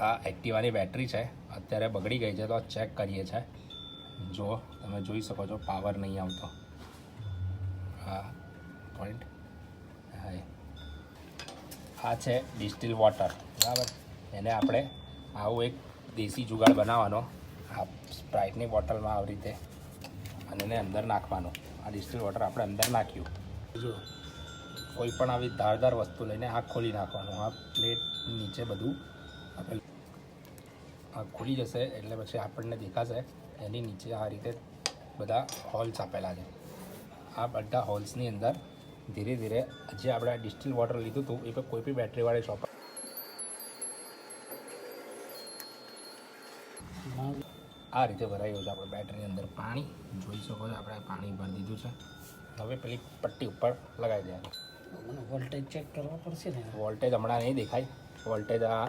આ એક્ટિવાની બેટરી છે અત્યારે બગડી ગઈ છે, તો ચેક કરીએ છે. જુઓ, તમે જોઈ શકો છો પાવર નહીં આવતો. હા પોઈન્ટ. હા, આ છે ડિસ્ટિલ વોટર, બરાબર. એને આપણે આવું એક દેશી જુગાડ બનાવવાનો. આ સ્પ્રાઇટની બોટલમાં આવી રીતે અને એને અંદર નાખવાનું. આ ડિસ્ટિલ વોટર આપણે અંદર નાખ્યું. જો કોઈ પણ આવી ધારદાર વસ્તુ લઈને આ ખોલી નાખવાનું. આ પ્લેટ નીચે બધું આપણે આ ખુલી જશે એટલે પછી આપણને દેખાશે એની નીચે આ રીતે બધા હોલ્સ આપેલા છે. આ બધા હોલ્સની અંદર ધીરે ધીરે જે આપણે ડિસ્ટિલ વોટર લીધું હતું એ કોઈ બી બેટરીવાળી શોપ આ રીતે ભરાયું છે. આપણે બેટરીની અંદર પાણી જોઈ શકો છો, આપણે પાણી ભરી દીધું છે. હવે પેલી પટ્ટી ઉપર લગાવી દેવાની. મને વોલ્ટેજ ચેક કરવા પડશે ને. વોલ્ટેજ હમણાં નહીં દેખાય. વોલ્ટેજ આ